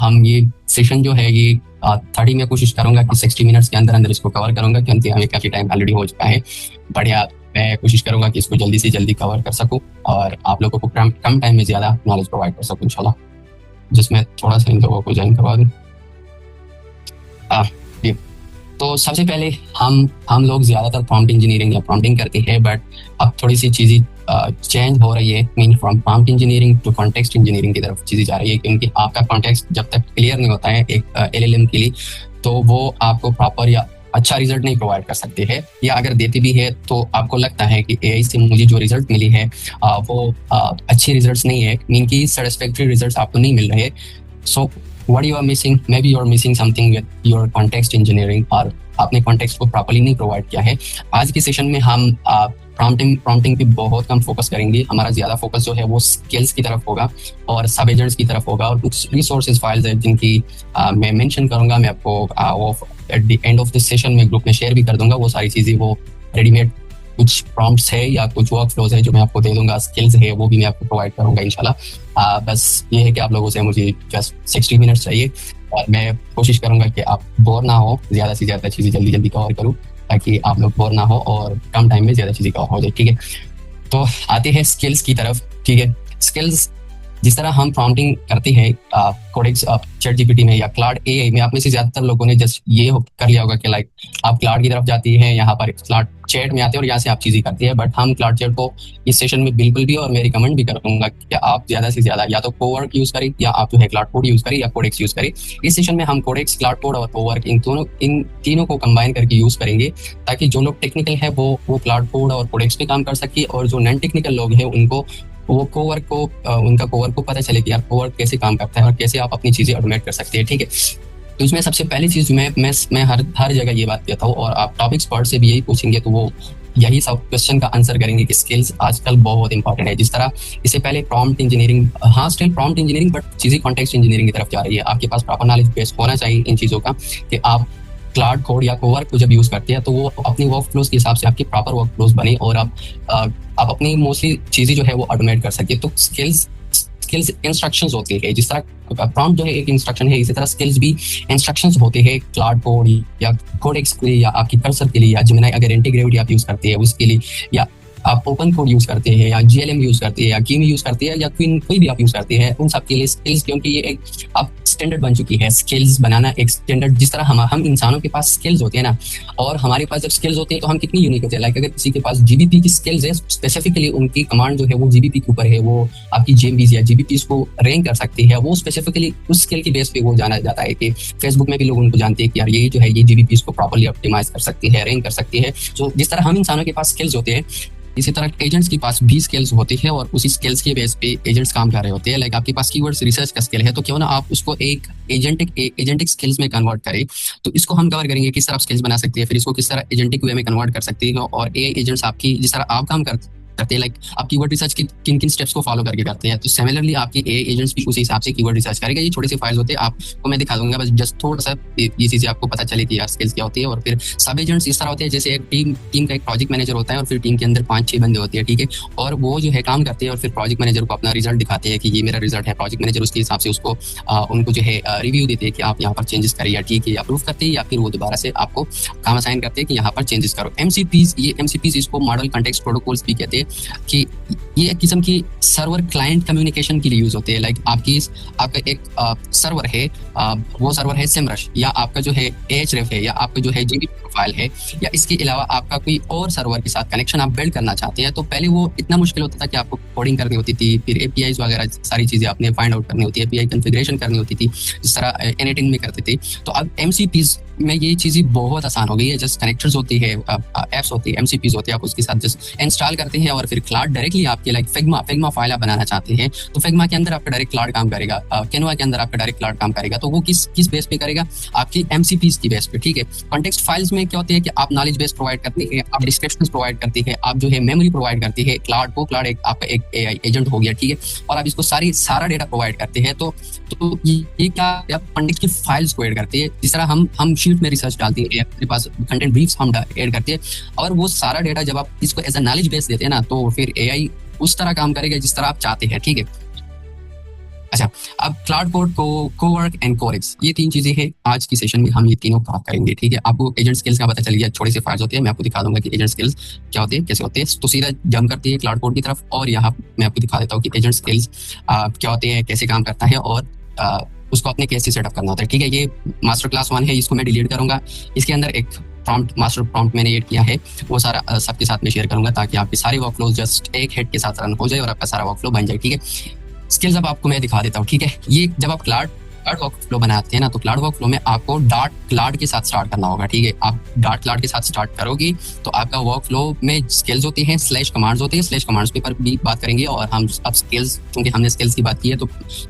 हम ये सेशन जो है ये 30 में कोशिश करूंगा कि 60 मिनट्स के अंदर अंदर इसको कवर करूंगा, क्योंकि हमें काफ़ी टाइम ऑलरेडी हो चुका है। बढ़िया, मैं कोशिश करूंगा कि इसको जल्दी से जल्दी कवर कर सकूं और आप लोगों को कम टाइम में ज़्यादा नॉलेज प्रोवाइड कर सकूं इंशाल्लाह, जिसमें थोड़ा सा इन लोगों को ज्वाइन करवा दूँ। तो सबसे पहले हम लोग ज़्यादातर प्रॉम्प्ट इंजीनियरिंग या प्रॉम्प्टिंग करते हैं, बट अब थोड़ी सी चीज़ें चेंज हो रही है, mean from prompt engineering to context engineering की तरफ चीज़ें जा रही है, क्योंकि आपका कॉन्टेक्स्ट जब तक क्लियर नहीं होता है एक LLM के लिए, तो वो आपको प्रॉपर या अच्छा रिजल्ट नहीं प्रोवाइड कर सकते हैं, या अगर देते भी है तो आपको लगता है कि AI से मुझे जो रिजल्ट मिली है वो अच्छे रिजल्ट्स नहीं है, मीन की सेटिस्फैक्टरी रिजल्ट्स आपको नहीं मिल रहे। सो what you are missing, maybe you are missing something with your context engineering, और आपने कॉन्टेक्स्ट को प्रॉपर्ली नहीं प्रोवाइड किया है। आज के सेशन में हम प्रॉम्प्टिंग पे बहुत कम फोकस करेंगे। हमारा ज़्यादा फोकस जो है वो स्किल्स की तरफ होगा और सब एजेंट्स की तरफ होगा, और कुछ रिसोर्सेज फाइल्स हैं जिनकी मैं मेंशन करूंगा। मैं आपको वो at the end of this session में ग्रुप में शेयर भी कर दूंगा। वो सारी चीज़ें वो रेडीमेड कुछ प्रॉम्प्ट्स है या कुछ वर्क फ्लोज है जो मैं आपको दे दूंगा, स्किल्स है वो भी मैं आपको प्रोवाइड करूंगा इंशाल्लाह। बस ये है कि आप लोगों से मुझे जस्ट 60 मिनट्स चाहिए, और मैं कोशिश करूंगा कि आप बोर ना हो, ज़्यादा से ज़्यादा चीज़ें जल्दी जल्दी कवर करूँ ताकि आप लोग बोर ना हो और कम टाइम में ज़्यादा चीज़ें कवर हो जाए, ठीक है। तो आते हैं स्किल्स की तरफ, ठीक है। स्किल्स जिस तरह हम प्रॉम्प्टिंग करते हैं कोडेक्स ChatGPT में या क्लाउड AI में, आप में से ज़्यादातर लोगों ने जस्ट ये कर लिया होगा कि लाइक आप क्लाउड की तरफ जाती हैं, यहाँ पर क्लाउड चैट में आते हैं और यहाँ से आप चीज़ें करती है। बट हम क्लाउड चैट को इस सेशन में बिल्कुल भी, और मैं रिकमेंड भी करूँगा कि आप ज़्यादा से ज़्यादा या तो कोवर्क यूज़ करें, या आप जो है क्लाउड कोड यूज़ करें, या कोडेक्स यूज़ करें। इस सेशन में हम कोडेक्स, क्लाउड कोड और कोवर्क इन तीनों को कंबाइन करके यूज़ करेंगे, ताकि जो लोग टेक्निकल है वो क्लाउड कोड और कोडेक्स पे काम कर सके, और जो नॉन टेक्निकल लोग हैं उनको वो कोवर्क को उनका कोवर्क को पता चले कि यार कोवर्क कैसे काम करता है और कैसे आप अपनी चीज़ें ऑटोमेट कर सकते हैं, ठीक है। तो इसमें सबसे पहली चीज़ मैं हर जगह ये बात कहता हूँ, और आप टॉपिक्स पढ़ से भी यही पूछेंगे तो वो यही सब क्वेश्चन का आंसर करेंगे कि स्किल्स आजकल बहुत इंपॉर्टेंट है। जिस तरह इससे पहले प्रॉम्प्ट इंजीनियरिंग, हाँ स्टिल प्रॉम्प्ट इंजीनियरिंग, बट चीज़ें कॉन्टेक्स्ट इंजीनियरिंग की तरफ जा रही है। आपके पास प्रॉपर नॉलेज बेस होना चाहिए इन चीज़ों का, कि आप क्लाउड कोड या कोवर्क को जब यूज़ करते हैं तो वो अपनी वर्क फ्लोज के हिसाब से आपकी प्रॉपर वर्क फ्लोज बने, और आप अपनी मोस्टली चीज़ें जो है वो ऑटोमेट कर सके। तो स्किल्स इंस्ट्रक्शंस होती है। जिस तरह प्रॉम्प्ट जो है एक इंस्ट्रक्शन है, इसी तरह स्किल्स भी इंस्ट्रक्शंस होते हैं। क्लाउड कोड या कोडेक्स के लिए, या आपकी कर्सर के लिए, या जेमिनी अगर इंटीग्रेटेड आप यूज़ करते हैं उसके लिए, या आप ओपन कोड यूज़ करते हैं, या GLM यूज़ करते हैं, या कीमी यूज़ करते हैं, या कोई भी आप यूज़ करते हैं, उन सब के लिए स्किल्स, क्योंकि ये एक अब स्टैंडर्ड बन चुकी है। स्किल्स बनाना एक स्टैंडर्ड, जिस तरह हम इंसानों के पास स्किल्स होते हैं ना, और हमारे पास जब स्किल्स होते हैं तो हम कितनी यूनिक होते हैं। लाइक अगर किसी के पास GBP की स्किल्स है, स्पेसिफिकली उनकी कमांड जो है वो GBP के ऊपर है, वो आपकी JMBs या GBPs को रैंक कर सकती है। वो स्पेसिफिकली उस स्किल के बेस पे वो जाना जाता है, कि फेसबुक में भी लोग उनको जानते हैं कि यार ये जो है ये GBPs को प्रॉपर्ली ऑप्टिमाइज कर सकती है, रैंक कर सकती है। तो जिस तरह हम इंसानों के पास स्किल्स होते हैं, इसी तरह एजेंट्स के पास भी स्किल्स होती है, और उसी स्किल्स के बेस पे एजेंट्स काम कर रहे होते हैं। लाइक आपके पास कीवर्ड्स रिसर्च का स्किल है, तो क्यों ना आप उसको एक एजेंटिक स्किल्स में कन्वर्ट करें। तो इसको हम कवर करेंगे, किस तरह स्किल्स बना सकते हैं, फिर इसको किस तरह एजेंटिक वे में कन्वर्ट कर सकते हैं, और AI एजेंट्स आपकी जिस तरह आप काम करते हैं, लाइक आप कीवर्ड रिसर्च की किन स्टेप्स को फॉलो करके करते हैं, तो सिमिलरली आपके AI एजेंट्स भी उसी हिसाब से कीवर्ड रिसर्च करेगा। ये छोटे से फाइल्स होते हैं, आपको मैं दिखा दूंगा, बस जस्ट थोड़ा सा ये चीज़ें आपको पता चले कि यार स्किल्स क्या होती है। और फिर सब एजेंट्स इस तरह होते हैं, जैसे एक टीम का एक प्रोजेक्ट मैनेजर होता है, और फिर टीम के अंदर 5-6 बंदे होते हैं, ठीक है, और वो जो है काम करते हैं, और फिर प्रोजेक्ट मैनेजर को अपना रिजल्ट दिखाते हैं कि ये मेरा रिजल्ट है। प्रोजेक्ट मैनेजर उसके हिसाब से उसको उनको जो है रिव्यू देते हैं कि आप यहाँ पर चेंजेस करिए, या ठीक है अप्रूव करते हैं, या फिर वो दोबारा से आपको काम असाइन करते हैं कि यहाँ पर चेंजेस करो। MCPs इसको मॉडल कॉन्टेक्स्ट प्रोटोकॉल्स भी कहते हैं, कि ये एक किस्म की सर्वर क्लाइंट कम्युनिकेशन के लिए यूज होते हैं। लाइक आपका एक सर्वर है, वो सर्वर है SEMrush, या आपका जो है Ahref है, या आपका जो है GDP प्रोफाइल है, या इसके अलावा आपका कोई और सर्वर के साथ कनेक्शन आप बिल्ड करना चाहते हैं। तो पहले वो इतना मुश्किल होता था कि आपको कोडिंग करनी होती थी, फिर APIs वगैरह सारी चीज़ें आपने फाइंड आउट करनी होती है, API कॉन्फ़िगरेशन करनी होती थी, जिस तरह N18 में करते थे। तो अब MCPs में ये चीज़ें बहुत आसान हो गई है। जस्ट कनेक्टर्स होती है, एप्स होती है, MCPs होती है, आप उसके साथ जस्ट इंस्टॉल करते हैं, और फिर क्लाउड डायरेक्टली आपके लाइक फिग्मा फाइल आप बनाना चाहते हैं, तो फिग्मा के अंदर आपका डायरेक्ट क्लाउड काम करेगा, कैनवा के अंदर आपका डायरेक्ट क्लाउड काम करेगा। तो वो किस बेस पे करेगा, आपकी MCPs की बेस पे, ठीक है। कॉन्टेक्स्ट फाइल्स में क्या होते हैं कि आप नॉलेज बेस प्रोवाइड करते हैं, आप डिस्क्रिप्शंस प्रोवाइड करते हैं, आप जो है मेमोरी प्रोवाइड करते हैं क्लाउड को। क्लाउड आपका एक AI एजेंट हो गया, ठीक है, और आप इसको सारा डेटा प्रोवाइड करते हैं। तो ये क्या आप कॉन्टेक्स्ट की फाइल्स को ऐड करते हैं, जिस तरह हम शीट में रिसर्च डालते हैं, अपने पास कंटेंट ब्रीफ्स हम ऐड करते हैं, और वो सारा डेटा जब आप इसको एज अ नॉलेज बेस देते हैं ना, तो फिर AI उस तरह काम करेगा जिस तरह आप चाहते हैं, ठीक है। अच्छा, अब क्लाउड कोड को कोवर्क एंड कोरेक्स, ये तीन चीजें हैं आज की सेशन में हम ये तीनों कवर करेंगे। ठीक है, आपको एजेंट स्किल्स का पता चल गया, छोटे से फाइल्स होते हैं, मैं आपको दिखा दूंगा कि एजेंट स्किल्स क्या होते हैं, कैसे होते हैं। तो सीधा जंप करती है क्लाउड कोड की तरफ, और यहाँ मैं आपको दिखा देता हूँ कि एजेंट स्किल्स क्या होते हैं, कैसे काम करता है, और उसको अपने कैसे सेटअप करना होता है। ठीक है, ये मास्टर क्लास 1 है, इसको मैं डिलीट करूंगा। इसके अंदर एक प्रॉम्प्ट, मास्टर प्रॉम्प्ट मैंने एड किया है, वो सारा सबके साथ में शेयर करूंगा, ताकि आपके सारे वर्कफ्लो जस्ट एक हेड के साथ रन हो जाए और आपका सारा वर्कफ्लो बन जाए। ठीक है, स्किल्स अब आपको मैं दिखा देता हूँ। ठीक है, ये जब आप क्लाउड वर्क फ्लो बनाते हैं ना, तो क्लाउड वर्क फ्लो में आपको डॉट क्लाउड के साथ स्टार्ट करना होगा। ठीक है, आप डॉट क्लाउड के साथ स्टार्ट करोगे तो आपका वर्क फ्लो में स्किल्स होती हैं, स्लैश कमांड्स होते हैं, स्लैश कमांड्स पे पर भी बात करेंगे। और हम अब स्किल्स, क्योंकि हमने स्किल्स की बात की है, तो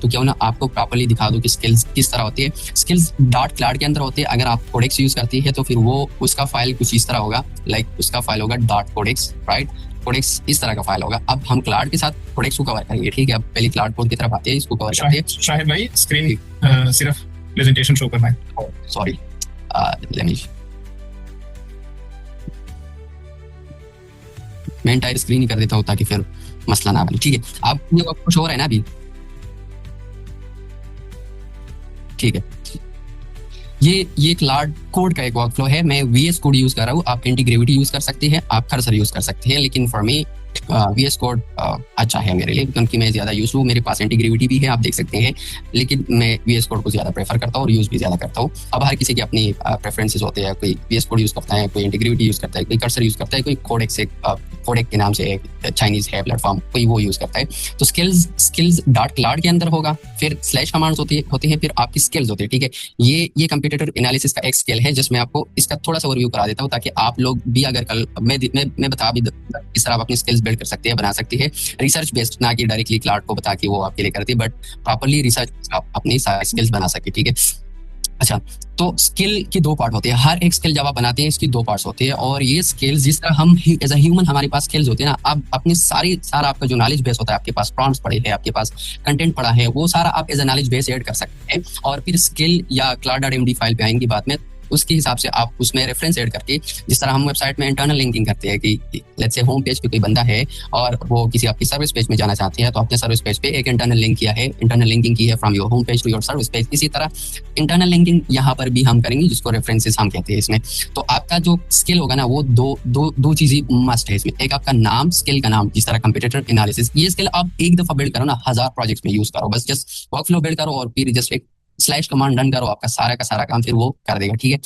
क्यों ना आपको प्रॉपर्ली दिखा दूं कि स्किल्स किस तरह होती है। स्किल्स डॉट क्लाउड के अंदर होते हैं। अगर आप कोडेक्स यूज करती है तो फिर वो उसका फाइल कुछ इस तरह होगा, लाइक उसका फाइल होगा डॉट कोडेक्स, राइट। कोडेक्स इस तरह का फाइल होगा। अब हम क्लाउड के साथ कोडेक्स को कवर करेंगे। ठीक है, अब पहले क्लाउड कोड की तरफ आते हैं, इसको कवर करते हैं। शाहिद भाई, स्क्रीन सिर्फ प्रेजेंटेशन शो करना है। सॉरी, लेट मी, मैं एंटायर स्क्रीन ही कर देता हूँ ताकि फिर मसला ना बने। ठीक है, अब ये आपको शो हो रहा है ना अभी? ठीक है, ये क्लाउड कोड का एक वर्कफ्लो है। मैं VS कोड यूज कर रहा हूँ, आप इंटीग्रेविटी यूज कर सकते हैं, आप कर्सर यूज कर सकते हैं, लेकिन फॉर मी VS कोड अच्छा है मेरे लिए, क्योंकि मैं ज्यादा यूज हूँ। मेरे पास इंटीग्रेविटी भी है, आप देख सकते हैं, लेकिन मैं VS कोड को ज्यादा प्रेफर करता हूँ और यूज भी ज्यादा करता हूँ। अब हर किसी के अपनी प्रेफरेंसेस होते हैं, कोई VS कोड यूज करता है, कोई इंटीग्रेविटी यूज करता है, कोई कर्सर यूज करता है, कोई कोडेक के नाम से एक चाइनीज है प्लेटफॉर्म, कोई वो यूज करता है। तो स्किल्स डॉट क्लाउड के अंदर होगा, फिर स्लैश कमांड्स होते हैं, फिर आपकी स्किल्स होती है। ठीक है, ये कंप्यूटर एनालिसिस का एक स्किल है, जिसमें आपको इसका थोड़ा सा ओवरव्यू करा देता हूँ, ताकि आप लोग भी अगर कल मैं बता भी इस तरह आप अपनी स्किल्स बिल्ड कर सकते हैं, बना सकते हैं, रिसर्च बेस्ड, ना कि डायरेक्टली क्लाउड को बता के वो आपके लिए करती है, बट प्रॉपर्ली रिसर्च आप अपनी सारी स्किल्स बना सके। ठीक है, अच्छा, तो स्किल के दो पार्ट होते हैं। हर एक स्किल जब आप बनाते हैं इसकी दो पार्ट्स होते हैं, और ये स्किल्स जिस तरह हम एज अ ह्यूमन हमारे पास स्किल्स होते हैं ना, आप अपनी सारा आपका जो नॉलेज बेस होता है, आपके पास प्रॉम्प्ट्स पड़े हैं, आपके पास कंटेंट पड़ा है, वो सारा आप as a knowledge base add कर सकते हैं। और फिर स्किल या cloud.md फाइल पे आएंगी बाद में, उसके हिसाब से आप उसमें रेफरेंस ऐड करके, जिस तरह हम वेबसाइट में इंटरनल लिंकिंग करते हैं कि लेट्स से होम पेज पे कोई बंदा है और वो किसी आपकी सर्विस पेज में जाना चाहते हैं, तो आपने सर्विस पेज पे एक इंटरनल लिंक किया है, इंटरनल लिंकिंग की है from your home page to your service page. इसी तरह इंटरनल लिंकिंग यहाँ पर भी हम करेंगे, जिसको रेफरेंसेस हम कहते हैं इसमें। तो आपका जो स्किल होगा ना, वो दो चीजें मस्ट है इसमें। एक आपका नाम, स्किल का नाम, जिस तरह कंप्यूटर एनालिसिस, ये स्किल आप एक दफा बिल्ड करो ना, 1000 प्रोजेक्ट्स में यूज करो, बस जस्ट वर्कफ्लो बिल्ड करो और फिर जस्ट एक स्लैश कमांड रन करो, आपका सारा का सारा काम फिर वो कर देगा। ठीक है,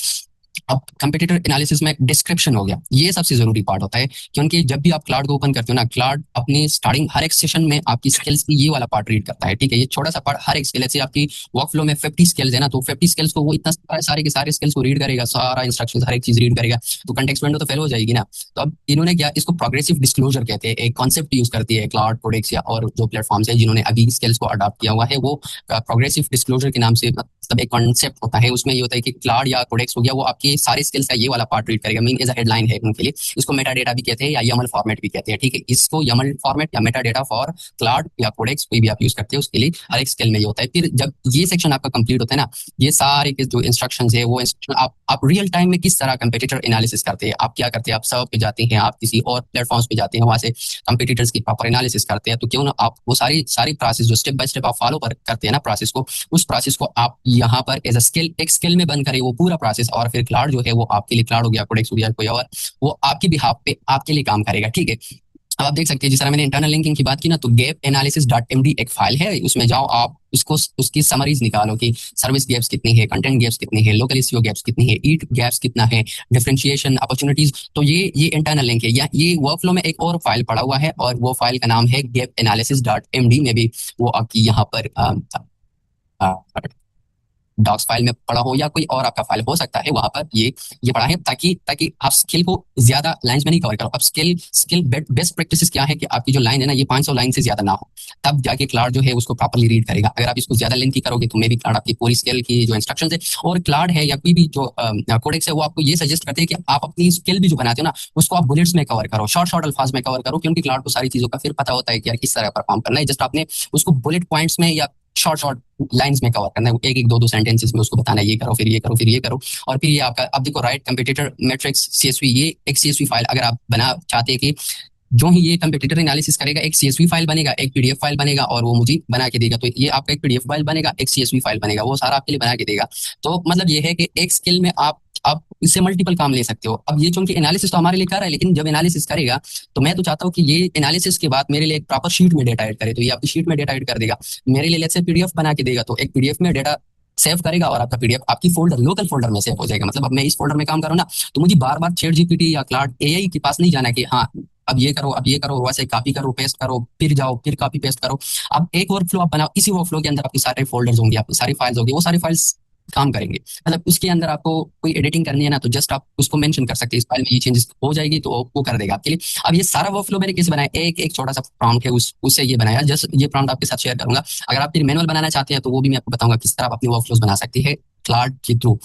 अब कंप्यूटर एनालिसिस में डिस्क्रिप्शन हो गया, ये सबसे जरूरी पार्ट होता है, क्योंकि जब भी आप क्लाउड को ओपन करते हो ना, क्लाउड अपनी स्टार्टिंग हर एक सेशन में आपकी स्किल्स की ये वाला पार्ट रीड करता है। ठीक है, ये छोटा सा पार्ट, हर एक स्किल, से आपकी वर्कफ्लो में 50 स्किल्स है ना, तो 50 स्किल्स को वो इतना सारे के सारे स्किल्स को रीड करेगा, सारा इंस्ट्रक्शन हर एक चीज रीड करेगा, तो कंटेक्स्ट विंडो तो फेल हो जाएगी ना। तो अब इन्होंने क्या, इसको प्रोग्रेसिव डिस्क्लोजर कहते हैं, एक कॉन्सेप्ट यूज करती है क्लाउड प्रोडक्ट्स या और जो प्लेटफॉर्म्स है जिन्होंने अभी स्किल्स को अडॉप्ट किया हुआ है, वो प्रोग्रेसिव डिस्क्लोजर के नाम से, मतलब एक कॉन्सेप्ट होता है। उसमें ये होता है कि क्लाउड या कोडेक्स हो गया, वो आपके सारे स्किल्स का ये वाला पार्ट रीड करेगा, मीन एज अ हेडलाइन है उनके लिए। इसको मेटा डेटा भी कहते हैं या YAML फॉर्मेट भी कहते हैं। ठीक है, इसको YAML फॉर्मेट या मेटा डेटा फॉर क्लाउड या कोडेक्स कोई भी आप यूज करते हैं, उसके लिए हर एक स्किल में ये होता है। फिर जब ये सेक्शन आपका कंप्लीट होता है ना, ये सारे के जो इंस्ट्रक्शंस है, वो इंस्ट्रक्शन आप रियल टाइम में किस तरह कंपेटिटर एनालिसिस करते हैं, आप क्या करते हैं, आप सर्व पे जाते हैं, आप किसी और प्लेटफॉर्म्स पे जाते हैं, वहां से कंपेटिटर्स की प्रॉपर एनालिसिस करते हैं, तो क्यों ना आप वो सारी प्रोसेस जो स्टेप बाय स्टेप आप फॉलो करते हैं ना प्रोसेस को, उस प्रोसेस को आप यहाँ पर एज अ स्किल, एक स्किल में बंद करें वो पूरा प्रोसेस, और फिर क्लाउड जो है वो आपके लिए, क्लाउड हो गया, कोडेक्स हो गया, कोई और, वो आपके बिहाफ पे आपके लिए काम करेगा। ठीक है, अब आप देख सकते हैं, जिस तरह मैंने इंटरनल लिंकिंग की बात की ना, तो गैप एनालिसिस डॉट MD एक फाइल है, उसमें जाओ, आप उसको उसकी समरीज निकालो कि सर्विस गैप्स कितनी है, कंटेंट गैप्स कितनी है, लोकल SEO गैप्स कितनी है, ईट गैप्स कितना है, डिफरेंशिएशन अपॉर्चुनिटीज। तो ये इंटरनल लिंक है, या ये वर्कफ्लो में एक और फाइल पड़ा हुआ है, और वो फाइल का नाम है गैप एनालिसिस डॉट MD में भी वो आपकी यहाँ पर डॉक्स फाइल में पड़ा हो, या कोई और आपका फाइल हो सकता है, वहां पर ये पड़ा है, ताकि आप स्किल को ज्यादा लाइंस में नहीं कवर करो। अब स्किल बेस्ट प्रैक्टिस क्या है कि आपकी जो लाइन है ना, ये 500 लाइन से ज्यादा ना हो, तब जाके क्लाउड जो है उसको प्रॉपर्ली रीड करेगा। अगर आप इसको ज्यादा लेंथी करोगे तो मे भी क्लाउड आपकी पूरी स्किल की जो इंस्ट्रक्शन है, और क्लाउड है या कोई भी जो कोडेक्स है, वो आपको ये सजेस्ट करते हैं कि आप अपनी स्किल भी जो बनाते हो ना, उसको आप बुलेट्स में कवर करो, शॉर्ट अल्फाज में कवर करो, क्योंकि क्लाउड को सारी चीजों का फिर पता होता है कि यार किस तरह परफॉर्म करना है। जस्ट आपने उसको बुलेट पॉइंट्स में या शॉर्ट लाइंस में कवर करना है, एक दो सेंटेंसेस में उसको बताना है, ये करो, फिर ये करो, फिर ये करो, और फिर ये आपका, अब देखो, राइट कंप्यूटर मैट्रिक्स CSV, ये एक CSV फाइल अगर आप बना चाहते हैं कि जो ही ये कंपटीटर एनालिसिस करेगा, एक सीएसवी फाइल बनेगा, एक पीडीएफ फाइल बनेगा और वो मुझे बना के देगा। तो ये आपका एक पीडीएफ फाइल बनेगा, एक सीएसवी फाइल बनेगा, वो सारा आपके लिए बना के देगा। तो मतलब ये है कि एक स्किल में आप इससे मल्टीपल काम ले सकते हो। अब ये चूंकि एनालिसिस तो हमारे लिए कर रहा है, लेकिन जब एनालिसिस करेगा तो मैं तो चाहता हूँ कि ये एनालिसिस के बाद मेरे लिए एक प्रॉपर शीट में डेटा ऐड करे। तो ये आपकी शीट में डेटा ऐड कर देगा, मेरे लिए लेट्स से पीडीएफ बना के देगा, तो एक पीडीएफ में डेटा सेव करेगा और आपका पीडीएफ आपकी फोल्डर लोकल फोल्डर में सेव हो जाएगा। मतलब अब मैं इस फोल्डर में काम करूँ ना, तो मुझे बार बार चैट जीपीटी या क्लाउड एआई के पास नहीं जाना कि हाँ अब ये करो, अब ये करो, वैसे कॉपी करो, पेस्ट करो, फिर जाओ, फिर कॉपी पेस्ट करो। अब एक वर्कफ्लो आप बनाओ, इसी वर्कफ्लो के अंदर आपके सारे फोल्डर्स होंगे, आपकी सारी फाइल्स होंगी, वो सारी फाइल्स काम करेंगे। मतलब उसके अंदर आपको कोई एडिटिंग करनी है ना, तो जस्ट आप उसको मेंशन कर सकते हैं, इस फाइल में ये चेंजेस हो जाएगी, तो वो कर देगा आपके लिए। अब ये सारा वर्कफ्लो मैंने कैसे बनाया, एक एक छोटा सा प्रॉम्प्ट है, उससे ये बनाया। जस्ट ये प्रॉम्प्ट आपके साथ शेयर करूंगा। अगर आप फिर मैनुअल बनाना चाहते हैं तो वो भी मैं आपको बताऊंगा किस तरह आप अपने वर्कफ्लोज बना सकती है क्लाउड के थ्रू।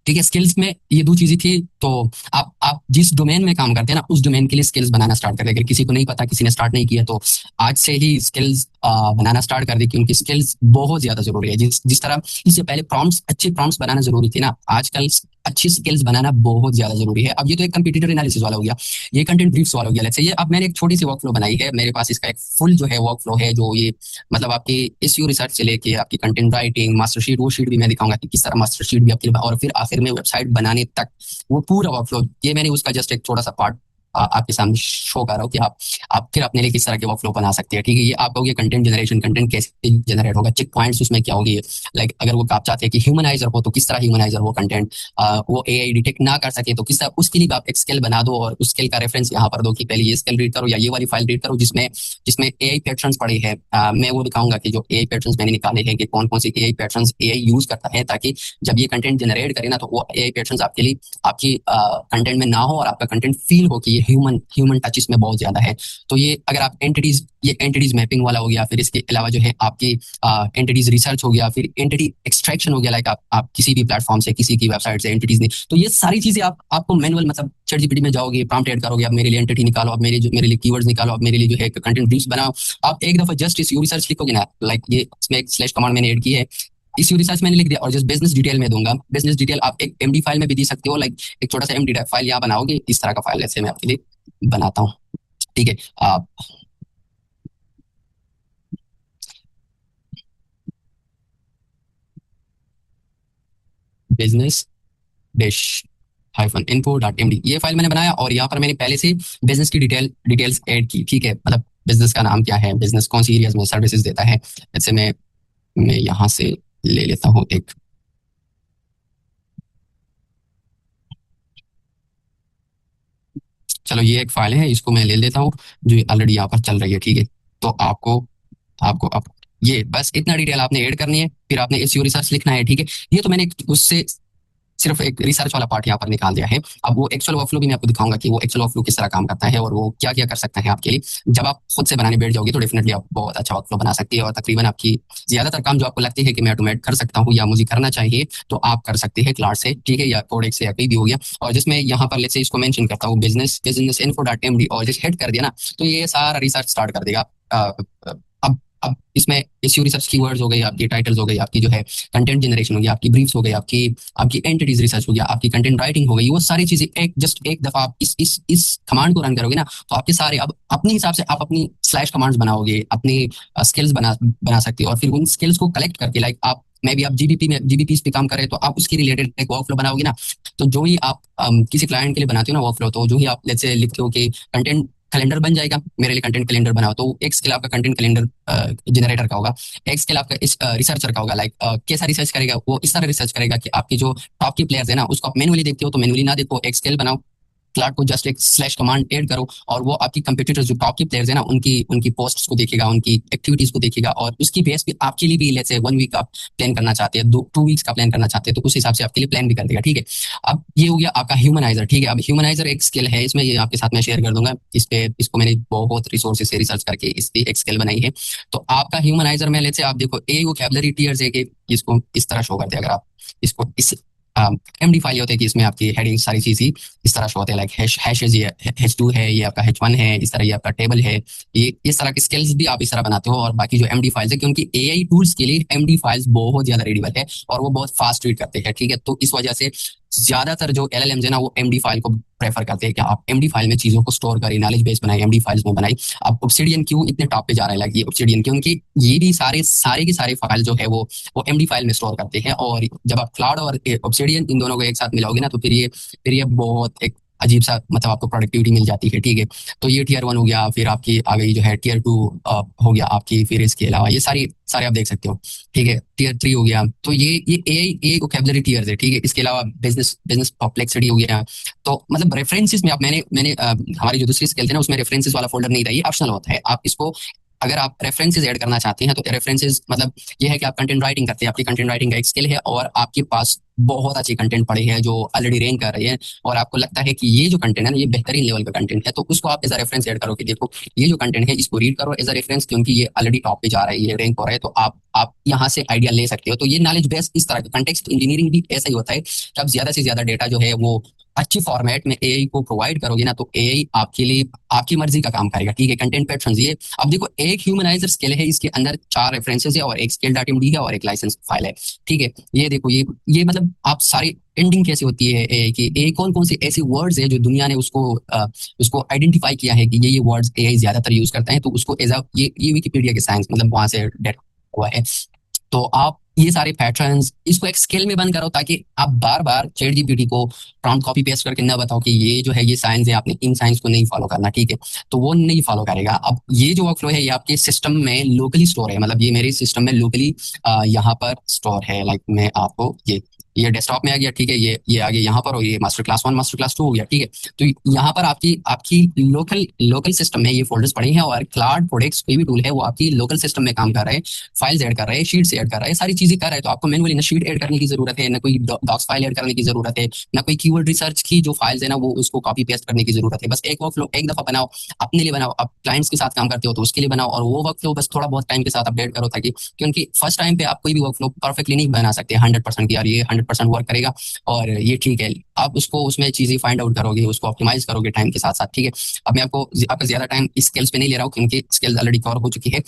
ठीक है, स्किल्स में ये दो चीजें थी। तो आप जिस डोमेन में काम करते हैं ना, उस डोमेन के लिए स्किल्स बनाना स्टार्ट कर दे। अगर किसी को नहीं पता, किसी ने स्टार्ट नहीं किया, तो आज से ही स्किल्स बनाना स्टार्ट कर दे, क्योंकि स्किल्स बहुत ज्यादा जरूरी है। जिस जिस तरह इससे पहले प्रॉम्प्ट्स, अच्छे प्रॉम्प्ट्स बनाना जरूरी थी ना, आजकल अच्छी स्किल्स बनाना बहुत ज्यादा जरूरी है। अब ये तो एक कंप्यूटर एनालिसिस वाला हो गया, ये कंटेंट ब्रीफ्स वाला हो गया। लेट्स से ये अब मैंने एक छोटी सी वर्कफ्लो बनाई है, मेरे पास इसका एक फुल जो है वर्कफ्लो है, जो ये मतलब आपकी एसईओ रिसर्च से लेके आपकी कंटेंट राइटिंग, मास्टर शीट, वो शीट भी मैं दिखाऊंगा कि किस तरह मास्टर शीट भी आपके, और फिर आखिर में वेबसाइट बनाने तक वो पूरा वर्कफ्लो। ये मैंने उसका जस्ट एक छोटा सा पार्ट आपके सामने शो कर रहा हूँ कि आप फिर अपने लिए किस तरह के वर्कफ्लो बना सकते हैं। ठीक है, ये आप कहोगे कंटेंट जनरेशन, कंटेंट कैसे जनरेट होगा, चेक पॉइंट्स उसमें क्या होगी। लाइक अगर वो आप चाहते हैं कि ह्यूमनाइजर हो, तो किस तरह ह्यूमनाइजर हो कंटेंट, वो एआई डिटेक्ट ना कर सके, तो किस तरह उसके लिए आप एक स्किल बना दो और उस स्किल का रेफरेंस यहाँ पर दो कि पहले ये स्किल रीड करो या ये वाली फाइल रीड करो जिसमें जिसमें एआई पैटर्न्स पड़े हैं। मैं वो दिखाऊंगा कि जो एआई पैटर्न्स मैंने निकाले हैं कि कौन कौन से एआई पैटर्न्स एआई यूज करता है, ताकि जब ये कंटेंट जनरेट करे ना, तो वो एआई पैटर्न्स आपके लिए आपकी कंटेंट में ना हो और आपका कंटेंट फील हो कि ये ह्यूमन टच इसमें बहुत ज्यादा है। तो ये अगर आप एंटिटीज, ये एंटिटीज मैपिंग वाला हो गया, फिर इसके अलावा जो है आपकी एंटिटीज रिसर्च हो गया, फिर एंटिटी एक्सट्रैक्शन हो गया। लाइक आप किसी भी प्लेटफॉर्म से, किसी की वेबसाइट से एंटिटीज नहीं, तो ये सारी चीजें आपको मैनुअल, मतलब चैट जीपीटी में जाओगे, प्रॉम्प्ट ऐड करोगे, आप मेरे लिए एंटिटी निकालो, आप मेरे लिए कीवर्ड्स निकालो, आप मेरे लिए जो है कंटेंट ब्रीफ्स बनाओ। आप एक दफा जस्ट इस रिसर्च लिखोगे ना, लाइक ये इसमें एक स्लैश कमांड मैंने ऐड की है, इस रिसर्च मैंने लिख दिया और जस्ट बिजनेस डिटेल में दूंगा। बिजनेस डिटेल आप एक एमडी फाइल में भी दे सकते हो, लाइक एक छोटा सा एमडी फाइल यहाँ बनाओगे, इस तरह का फाइल ऐसे मैं आपके लिए बनाता हूँ। ठीक है, आप business dash hyphen info dot MD, ये फाइल मैंने बनाया और यहाँ पर मैंने पहले से बिजनेस की डिटेल्स ऐड की। ठीक है, मतलब बिजनेस का नाम क्या है, बिजनेस कौन सी एरियाज में सर्विसेज देता है। जैसे मैं यहाँ से ले लेता हूँ एक, चलो ये एक फाइल है, इसको मैं ले लेता हूँ जो ऑलरेडी यहाँ पर चल रही है। ठीक है, तो आपको आपको अब ये बस इतना डिटेल आपने ऐड करनी है, फिर आपने एसईओ रिसर्च लिखना है। ठीक है, ये तो मैंने उससे सिर्फ एक रिसर्च वाला पार्ट यहाँ पर निकाल दिया है। अब वो एक्चुअल वर्कफ्लो भी मैं आपको दिखाऊंगा कि वो एक्चुअल वर्कफ्लो किस तरह काम करता है और वो क्या क्या कर सकता है आपके लिए। जब आप खुद से बनाने बैठ जाओगे तो डेफिनेटली आप बहुत अच्छा वर्कफ्लो बना सकती है, और तकरीबन आपकी ज्यादातर काम जो आपको लगती है कि मैं ऑटोमेट कर सकता हूँ या मुझे करना चाहिए, तो आप कर सकते हैं क्लाउड से। ठीक है, या कोडेक्स से या कहीं भी हो गया। और जिसमें यहाँ पर लेट्स से इसको मेंशन करता हूँ बिजनेस इन्फो डॉट एमडी, और जिस हेड कर दिया ना, तो ये सारा रिसर्च स्टार्ट कर देगा। अब इसमें एसईओ रिसर्च कीवर्ड्स हो गई, आपकी टाइटल्स हो गई, आपकी जो है कंटेंट जनरेशन हो गई, आपकी ब्रीफ्स हो गई, आपकी आपकी एंटिटीज रिसर्च हो गया, आपकी कंटेंट राइटिंग हो गई, वो सारी चीजें एक दफा आप इस कमांड को रन करोगे ना, तो आपके सारे अब अपने हिसाब से आप अपनी स्लैश कमांड्स बनाओगे, अपनी स्किल्स बना सकते हो, और फिर उन स्किल्स को कलेक्ट करके, लाइक आप मैं भी आप जीबीपी पे काम कर रहे हैं, तो आप उसके रिलेटेड एक वर्कफ्लो बनाओगे ना। तो जो ही आप किसी क्लाइंट के लिए बनाते हो ना वर्कफ्लो, तो जो ही आप लेट्स से लिखते हो कि कंटेंट कैलेंडर बन जाएगा, मेरे लिए कंटेंट कैलेंडर बनाओ, तो एक स्किल आपका कंटेंट कैलेंडर जनरेटर का होगा, एक स्किल आपका इस रिसर्चर का होगा। लाइक कैसा रिसर्च करेगा, वो इस तरह रिसर्च करेगा कि आपके जो टॉप के प्लेयर्स है ना, उसको आप मैनुअली देखते हो तो मैनुअली ना देखो, एक स्किल बनाओ, क्लाउड को जस्ट एक स्लैश कमांड ऐड करो, और वो आपकी कंप्यूटर जो टॉप के प्लेयर्स है ना, उनकी उनकी पोस्ट्स को देखेगा, उनकी एक्टिविटीज को देखेगा, और उसकी बेस पे आपके लिए भी लेट्स से 1 वीक आप प्लान करना चाहते हैं, 2 वीक्स का प्लान करना चाहते हैं, तो उस हिसाब से आपके लिए प्लान भी कर देगा। ठीक है, अब ये हो गया आपका ह्यूमनाइजर। ठीक है, अब ह्यूमनाइजर एक स्किल है, इसमें ये आपके साथ मैं शेयर कर दूंगा, इस पे इसको मैंने बहुत रिसोर्सेज से रिसर्च करके इस पे एक स्किल बनाई है। तो आपका ह्यूमनाइजर में लेट्स से आप देखो ए वोकैबुलरी टीयर्स है कि इसको इस तरह शो करते हैं। अगर आप इसको इस एमडी फाइल होते हैं कि इसमें आपकी हेडिंग सारी चीज ही इस तरह शो होते हैं, लाइक हैशेज, ये H2 है, ये आपका H1 है, इस तरह ये आपका टेबल है। ये इस तरह के स्किल्स भी आप इस तरह बनाते हो, और बाकी जो एमडी फाइल्स है, क्योंकि एआई टूल्स के लिए एमडी फाइल्स बहुत ज्यादा रीडेबल है और वो बहुत फास्ट रीड करते हैं। ठीक है, तो इस वजह से ज्यादातर जो एलएलएम्स है ना वो एमडी फाइल को प्रेफर करते हैं कि आप एमडी फाइल में चीजों को स्टोर करें, नॉलेज बेस बनाए एमडी फाइल्स में बनाई। अब ऑब्सिडियन क्यों इतने टॉप पे जा रहा है, लाइक ये ऑब्सिडियन क्योंकि ये भी सारे के सारे फाइल जो है वो एमडी फाइल में स्टोर करते हैं। और जब आप क्लाउड और ऑब्सिडियन इन दोनों को एक साथ मिलाओगे ना तो फिर ये बहुत एक अजीब सा मतलब आपको प्रोडक्टिविटी मिल जाती है, ठीक है। तो ये टीयर 1 हो गया, फिर आपकी आ गई जो है टीयर 2 हो गया आपकी, फिर इसके अलावा ये सारे आप देख सकते हो, ठीक है। टीयर 3 हो गया, तो ये ए वोकेबलरी टीयर्स है, ठीक है। इसके अलावा बिजनेस कॉम्प्लेक्सिटी हो गया। तो मतलब रेफरेंसेस में आप मैंने हमारी जो दूसरी स्किल थी ना उसमें रेफरेंसेस वाला फोल्डर नहीं था, ये ऑप्शनल होता है। आप इसको अगर आप रेफरेंसेस ऐड करना चाहते हैं तो रेफरेंसेस मतलब ये है कि आप कंटेंट राइटिंग करते हैं, आपकी कंटेंट राइटिंग का एक स्किल है और आपके पास बहुत अच्छी कंटेंट पड़े हैं जो ऑलरेडी रैंक कर रही है, और आपको लगता है कि ये जो कंटेंट है ना ये बेहतरीन लेवल का कंटेंट है, तो उसको आप एज अ रेफरेंस ऐड करो कि देखो ये जो कंटेंट है इसको रीड करो एज अ रेफरेंस, क्योंकि ये ऑलरेडी टॉप पे जा रहा है, ये रैंक हो रहा है, तो आप यहाँ से आइडिया ले सकते हो। तो ये नॉलेज बेस इस तरह का कंटेक्स्ट इंजीनियरिंग भी ऐसा ही होता है कि आप ज्यादा से ज्यादा डेटा जो है वो अच्छी फॉर्मेट में एआई को प्रोवाइड करोगे ना तो एआई आपके लिए आपकी मर्जी का काम करेगा, ठीक है। कंटेंट पैटर्न्स ये अब देखो एक ह्यूमनाइजर स्केल है, इसके अंदर 4 रेफरेंसेस है और एक स्केल डॉट एमडी है और एक लाइसेंस फाइल है, ठीक है। ये देखो ये मतलब आप सारी एंडिंग कैसे होती है एआई की, ए कौन कौन से ऐसे वर्ड्स है जो दुनिया ने उसको आइडेंटिफाई किया है कि ये वर्ड्स एआई ज्यादातर यूज करता है, तो उसको एज अ ये विकिपीडिया के साइंस मतलब वहां से डेटा हुआ है। तो आप ये सारे पैटर्न्स इसको एक स्केल में बंद करो ताकि आप बार बार चैट जीपीटी को प्रॉम्प्ट कॉपी पेस्ट करके ना बताओ कि ये जो है ये साइंस है, आपने इन साइंस को नहीं फॉलो करना, ठीक है। तो वो नहीं फॉलो करेगा। अब ये जो वर्कफ्लो है ये आपके सिस्टम में लोकली स्टोर है, मतलब ये मेरे सिस्टम में लोकली यहाँ पर स्टोर है। लाइक मैं आपको ये डेस्कटॉप में आ गया, ठीक है। ये आगे यहाँ पर, और ये मास्टर क्लास 1 मास्टर क्लास 2 हो गया, ठीक है। तो यहाँ पर आपकी आपकी लोकल सिस्टम में ये फोल्डर्स पड़े हैं, और क्लाउड प्रोडक्ट्स कोई भी टूल है वो आपकी लोकल सिस्टम में काम कर रहे हैं, फाइल्स ऐड कर रहे हैं, शीट्स ऐड कर रहे हैं, सारी चीजें कर रहे हैं। तो आपको मैनुअली ना शीट ऐड करने की जरूरत है, ना कोई डॉक्स फाइल ऐड करने की जरूरत है, ना कोई कीवर्ड रिसर्च की जो फाइल्स है ना वो उसको कॉपी पेस्ट करने की जरूरत है। बस एक वर्कफ्लो एक दफा बनाओ, अपने लिए बनाओ, आप क्लाइंट्स के साथ काम करते हो तो उसके लिए बनाओ, और वो वर्कफ्लो बस थोड़ा बहुत टाइम के साथ अपडेट करो, ताकि क्योंकि फर्स्ट टाइम पे आप कोई भी वर्कफ्लो परफेक्टली नहीं बना सकते 100% की यार ये 100% वर्क करेगा और ये ठीक है। आप उसको उसमें चीजें फाइंड आउट करोगे, उसको ऑप्टिमाइज करोगे टाइम के साथ साथ, ठीक है। अब मैं आपका ज्यादा टाइम इस स्किल्स पे नहीं ले रहा हूँ क्योंकि स्किल्स ऑलरेडी कवर हो चुकी है।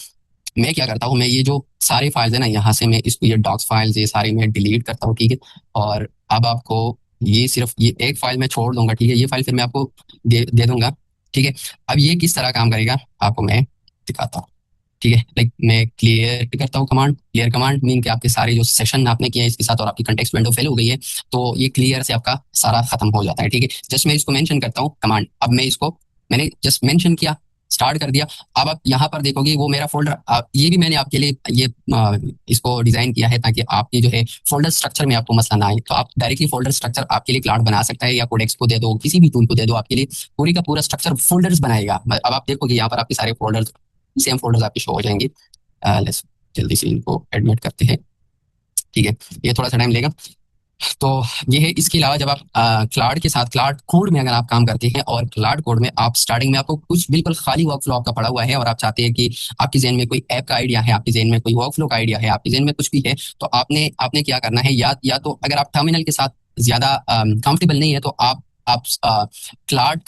मैं क्या करता हूँ, मैं ये जो सारे फाइल्स है ना यहाँ से मैं इसको ये डॉक्स फाइल्स ये सारे मैं डिलीट करता हूँ, ठीक है। और अब आपको ये सिर्फ ये एक फाइल मैं छोड़ दूंगा, ठीक है। ये फाइल फिर मैं आपको दे दूंगा, ठीक है। अब ये किस तरह काम करेगा आपको मैं दिखाता हूँ, ठीक है। लाइक मैं क्लियर करता हूँ कमांड, क्लियर कमांड मीन कि आपके सारे जो सेशन आपने किया है इसके साथ और आपकी कंटेक्स्ट विंडो फेल हो गई है, तो ये क्लियर से आपका सारा खत्म हो जाता है, ठीक है। जस्ट मैं इसको मेंशन करता हूँ कमांड, अब मैंने जस्ट मेंशन किया, स्टार्ट कर दिया। अब आप यहाँ पर देखोगे वो मेरा फोल्डर, ये भी मैंने आपके लिए ये इसको डिजाइन किया है ताकि आपके जो है फोल्डर स्ट्रक्चर में आपको मसला ना आए। तो आप डायरेक्टली फोल्डर स्ट्रक्चर आपके लिए क्लाउड बना सकता है, या कोडेक्स को दे दो, किसी भी टूल को दे दो, आपके लिए पूरी का पूरा स्ट्रक्चर फोल्डर्स बनाएगा। अब आप देखोगे यहाँ पर आपके सारे फोल्डर्स सेम फोल्डर्स आपके शो हो जाएंगे। लेट्स जल्दी से इनको एडमिट करते हैं, ठीक है। ये थोड़ा सा टाइम लेगा। तो ये है। इसके अलावा जब आप क्लाउड के साथ क्लाउड कोड में अगर आप काम करते हैं और क्लाउड कोड में आप स्टार्टिंग में आपको कुछ बिल्कुल खाली वर्कफ्लो आपका पड़ा हुआ है और आप चाहते हैं कि आपके जेन में कोई ऐप का आइडिया है, आपके जेन में कोई वर्कफ्लो का आइडिया है, आपके जेन में कुछ भी है, तो आपने क्या करना है, या तो अगर आप टर्मिनल के साथ ज्यादा कंफर्टेबल नहीं है तो आप क्लाउड